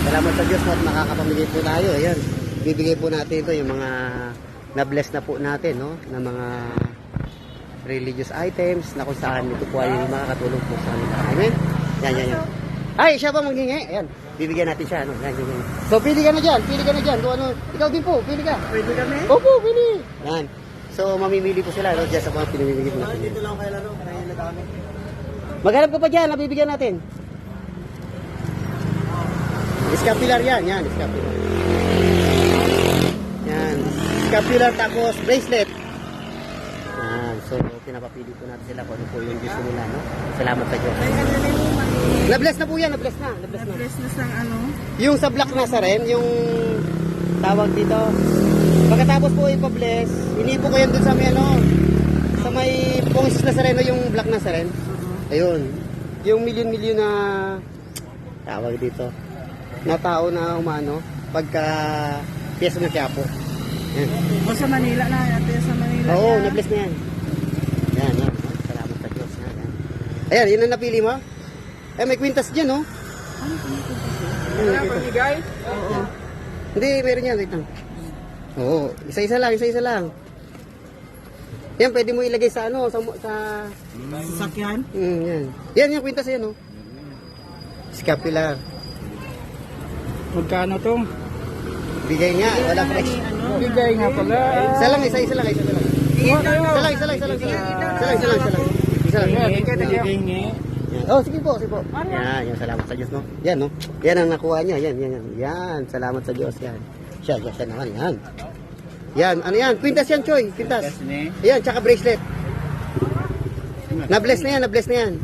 Salamat sa Diyos at makakapamigay po tayo. Ayan, bibigay po natin ito yung mga na-bless na po natin, no? Na mga religious items na kung saan ito po ay makakatulong po sa kanila. Amen? Yan. Ay, siya ba maghingi? Ayan, bibigyan natin siya. Ano? Yan. So, pili ka na dyan. Kung ano, ikaw din po, pili ka. Pwede kami? Opo, pili. Yan. So, mamimili po sila, no? Diyan sa mga pinamimigay po natin. Dito lang kayo laro, kaya na kami. Maghanap ka pa dyan, nabibigyan natin. Scapular yan, scapular. Yan, scapular tapos bracelet. Yan, so pinapapili po natin sila kung ano po yung gusto nila, no? Salamat sa Diyos. Na-bless na po yan, na-bless na. Na-bless na sa ano? Yung sa Black Nazaren, yung tawag dito. Pagkatapos po ipa-bless, inipo ko yan dun sa may ano, sa may Pongsis Nazareno, yung Black Nazaren. Ayun, yung milyon-milyon na tawag dito. Na tao na umano pagka piyesa ng Quiapo. Yan. O sa Manila na, ate sa Manila. Oo, na-bless na yan. Yan. Salamat sa Diyos. Yan. Ayan, yun ang napili mo. Eh, may kwintas dyan, no? Ano pinipuntas yun? Wala pamigay? Oo. Hindi, meron yan. Wait lang. Oo, isa-isa lang. Yan, pwede mo ilagay sa ano, sa Sasakyan? yan. Yan yung kwintas yan, no? Scapular. Magkano to? Bigay nga, walang price. Bigay nga pala. Isa lang. Isa lang. Yan. Oh, sige po. Yan, salamat sa Diyos, no? Yan, no? Yan ang nakuha niya. Yan, salamat sa Diyos, yan. Siya naman, yan. Yan, ano yan? Kwintas yan, Choy. Kwintas. Yan, tsaka bracelet. Na-bless na yan.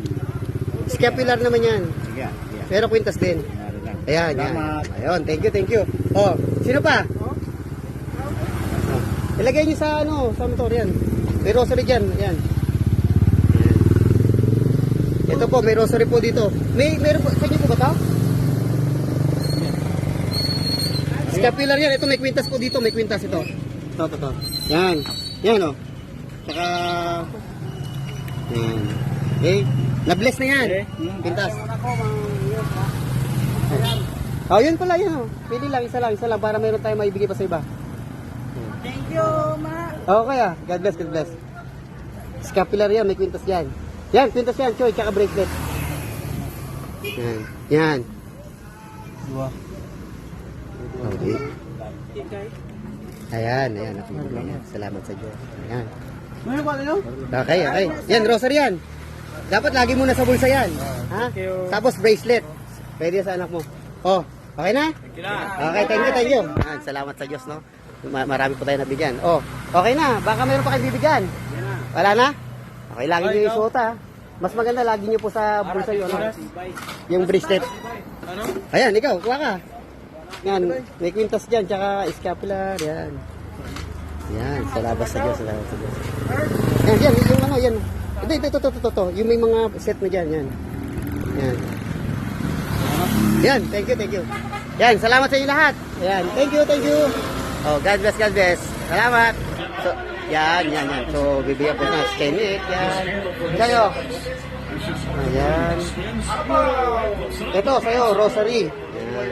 Scapular naman yan. Pero kwintas din. Ayan. Ayun, thank you. Oh, sino pa? Oh. Ilagay niyo sa sa motor yan. May rosary diyan, ayan. Ito po, may rosary po dito. Meron po, sa inyo po ba ito? Scapular yan, ito may kwintas po dito, may kwintas ito. Ito. Yan, oh. Saka, yan. Okay, na-bless na yan. Kwintas. Oh, yun pala yun. Pili lang, isa lang para mayroon tayong maibigay pa sa iba. Thank you, ma. Okay God bless. Scapular yan, may kwintas yan. Yan, kwintas yan, Choy, tsaka bracelet. Yan. Okay. Ayan. Salamat sa Diyos. Ayan. Okay. Yan, rosary yan. Dapat lagi mo na sa bulsa yan. Ha? Tapos bracelet. Pwede sa anak mo. Oh, okay na? Okay, thank you. Salamat sa Diyos, no? Marami po tayo nabigyan. Oh, okay na. Baka meron pa kayo bibigyan. Wala na? Okay, lagi nyo isuot, ha? Mas maganda, lagi nyo po sa bulsa yun, no? Yung bracelet. Ayan, ikaw, kuha ka. Yan, may kwintas dyan, tsaka scapular, yan. Yan, salamat sa Diyos. Yan, yung ano, yan. Ito. Yung may mga set na dyan, yan. Yan, thank you. Yan, salamat sa inyo lahat. Yan, thank you. Oh, God bless. Salamat. So, yan. So, bibigyan po na skenet. Yan. Kayo. Ayan. Ito, sa'yo, rosary. Yan.